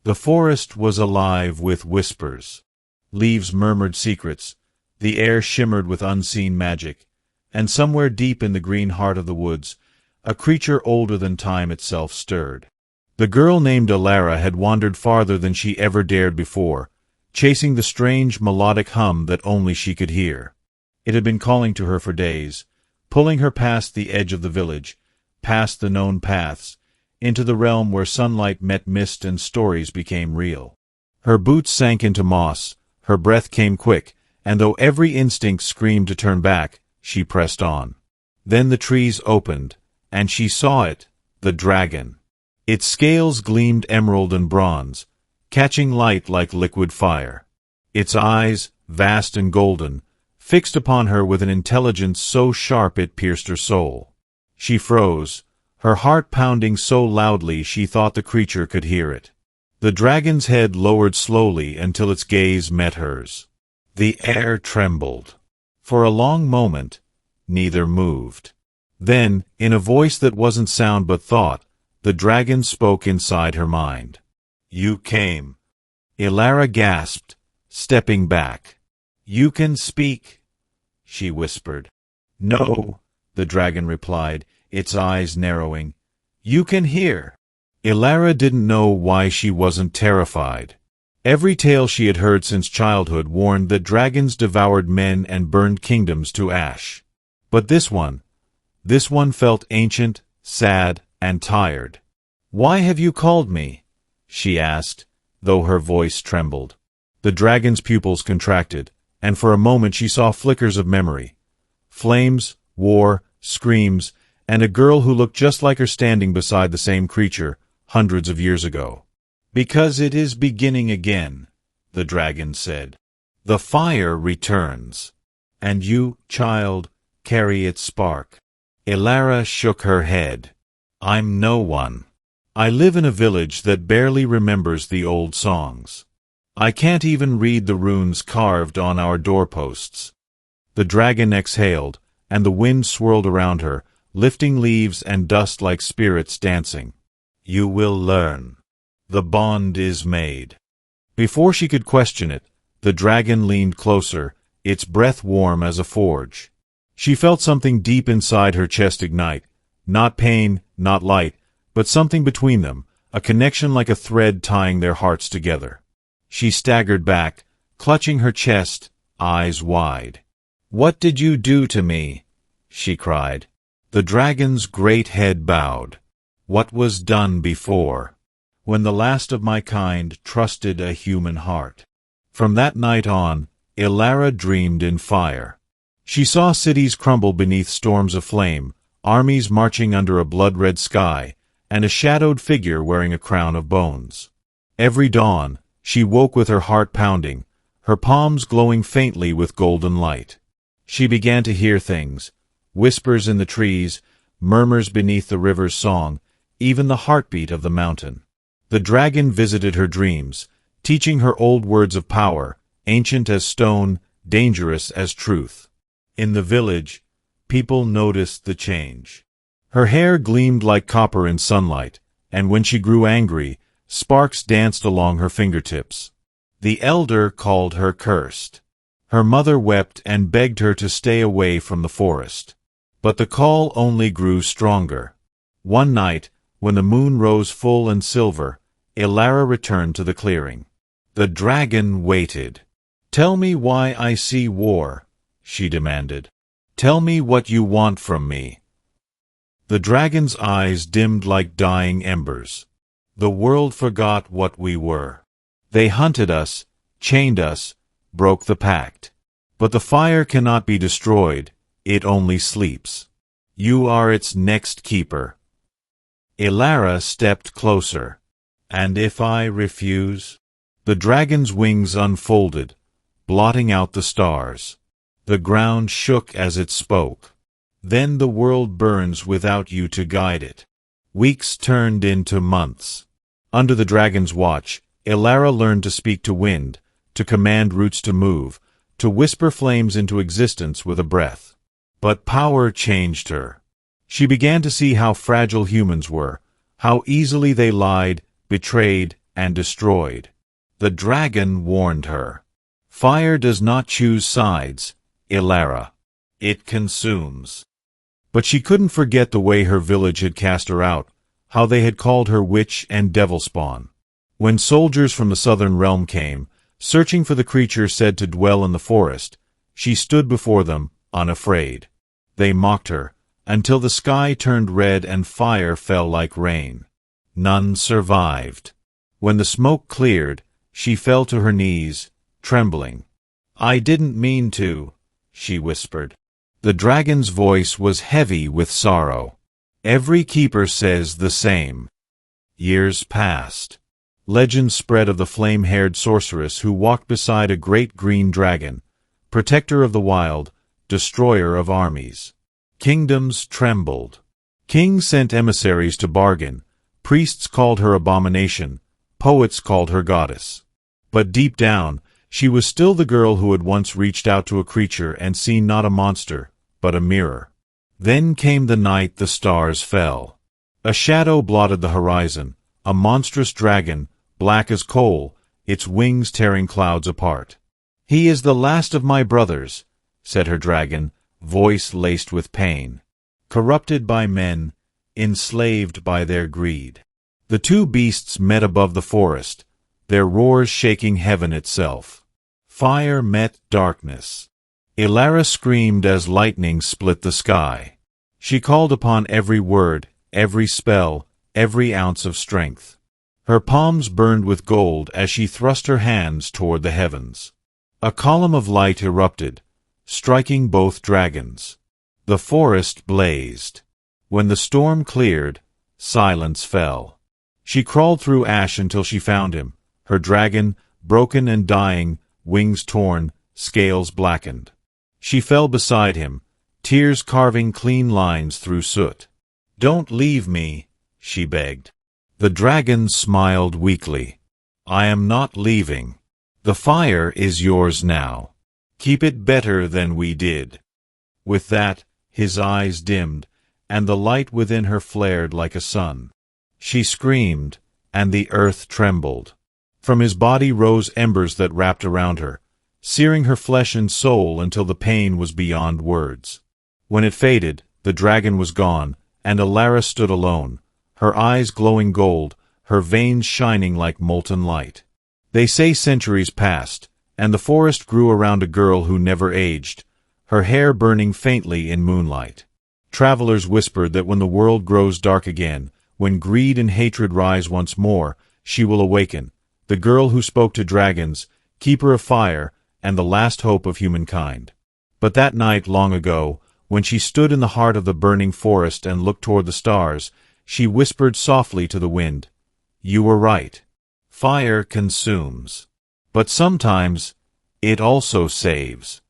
The forest was alive with whispers. Leaves murmured secrets, the air shimmered with unseen magic, and somewhere deep in the green heart of the woods, a creature older than time itself stirred. The girl named Elara had wandered farther than she ever dared before, chasing the strange melodic hum that only she could hear. It had been calling to her for days, pulling her past the edge of the village, past the known paths, into the realm where sunlight met mist and stories became real. Her boots sank into moss, her breath came quick, and though every instinct screamed to turn back, she pressed on. Then the trees opened, and she saw it, the dragon. Its scales gleamed emerald and bronze, catching light like liquid fire. Its eyes, vast and golden, fixed upon her with an intelligence so sharp it pierced her soul. She froze, her heart pounding so loudly she thought the creature could hear it. The dragon's head lowered slowly until its gaze met hers. The air trembled. For a long moment, neither moved. Then, in a voice that wasn't sound but thought, the dragon spoke inside her mind. "You came." Elara gasped, stepping back. "You can speak," she whispered. "No," the dragon replied, its eyes narrowing. "You can hear." Elara didn't know why she wasn't terrified. Every tale she had heard since childhood warned that dragons devoured men and burned kingdoms to ash. But this one felt ancient, sad, and tired. "Why have you called me?" she asked, though her voice trembled. The dragon's pupils contracted, and for a moment she saw flickers of memory. Flames, war, screams, and a girl who looked just like her standing beside the same creature, hundreds of years ago. "Because it is beginning again," the dragon said. "The fire returns. And you, child, carry its spark." Elara shook her head. "I'm no one. I live in a village that barely remembers the old songs. I can't even read the runes carved on our doorposts." The dragon exhaled, and the wind swirled around her, lifting leaves and dust like spirits dancing. "You will learn. The bond is made." Before she could question it, the dragon leaned closer, its breath warm as a forge. She felt something deep inside her chest ignite, not pain, not light, but something between them, a connection like a thread tying their hearts together. She staggered back, clutching her chest, eyes wide. "What did you do to me?" she cried. The dragon's great head bowed. "What was done before, when the last of my kind trusted a human heart." From that night on, Elara dreamed in fire. She saw cities crumble beneath storms of flame, armies marching under a blood-red sky, and a shadowed figure wearing a crown of bones. Every dawn, she woke with her heart pounding, her palms glowing faintly with golden light. She began to hear things, whispers in the trees, murmurs beneath the river's song, even the heartbeat of the mountain. The dragon visited her dreams, teaching her old words of power, ancient as stone, dangerous as truth. In the village, people noticed the change. Her hair gleamed like copper in sunlight, and when she grew angry, sparks danced along her fingertips. The elder called her cursed. Her mother wept and begged her to stay away from the forest. But the call only grew stronger. One night, when the moon rose full and silver, Elara returned to the clearing. The dragon waited. "Tell me why I see war," she demanded. "Tell me what you want from me." The dragon's eyes dimmed like dying embers. "The world forgot what we were. They hunted us, chained us, broke the pact. But the fire cannot be destroyed, it only sleeps. You are its next keeper." Elara stepped closer. "And if I refuse?" The dragon's wings unfolded, blotting out the stars. The ground shook as it spoke. "Then the world burns without you to guide it." Weeks turned into months. Under the dragon's watch, Elara learned to speak to wind, to command roots to move, to whisper flames into existence with a breath. But power changed her. She began to see how fragile humans were, how easily they lied, betrayed, and destroyed. The dragon warned her. Fire does not choose sides, Elara. It consumes. But she couldn't forget the way her village had cast her out, how they had called her witch and devil spawn. When soldiers from the southern realm came, searching for the creature said to dwell in the forest, she stood before them, unafraid. They mocked her, until the sky turned red and fire fell like rain. None survived. When the smoke cleared, she fell to her knees, trembling. "I didn't mean to," she whispered. The dragon's voice was heavy with sorrow. "Every keeper says the same." Years passed. Legends spread of the flame-haired sorceress who walked beside a great green dragon, protector of the wild, destroyer of armies. Kingdoms trembled. Kings sent emissaries to bargain. Priests called her abomination. Poets called her goddess. But deep down, she was still the girl who had once reached out to a creature and seen not a monster, but a mirror. Then came the night the stars fell. A shadow blotted the horizon, a monstrous dragon, black as coal, its wings tearing clouds apart. "He is the last of my brothers," said her dragon, voice laced with pain. "Corrupted by men, enslaved by their greed." The two beasts met above the forest, their roars shaking heaven itself. Fire met darkness. Elara screamed as lightning split the sky. She called upon every word, every spell, every ounce of strength. Her palms burned with gold as she thrust her hands toward the heavens. A column of light erupted, striking both dragons. The forest blazed. When the storm cleared, silence fell. She crawled through ash until she found him, her dragon, broken and dying, wings torn, scales blackened. She fell beside him, tears carving clean lines through soot. "Don't leave me," she begged. The dragon smiled weakly. "I am not leaving. The fire is yours now. Keep it better than we did." With that, his eyes dimmed, and the light within her flared like a sun. She screamed, and the earth trembled. From his body rose embers that wrapped around her, searing her flesh and soul until the pain was beyond words. When it faded, the dragon was gone, and Elara stood alone, her eyes glowing gold, her veins shining like molten light. They say centuries passed, and the forest grew around a girl who never aged, her hair burning faintly in moonlight. Travelers whispered that when the world grows dark again, when greed and hatred rise once more, she will awaken, the girl who spoke to dragons, keeper of fire, and the last hope of humankind. But that night long ago, when she stood in the heart of the burning forest and looked toward the stars, she whispered softly to the wind, "You were right. Fire consumes. But sometimes it also saves."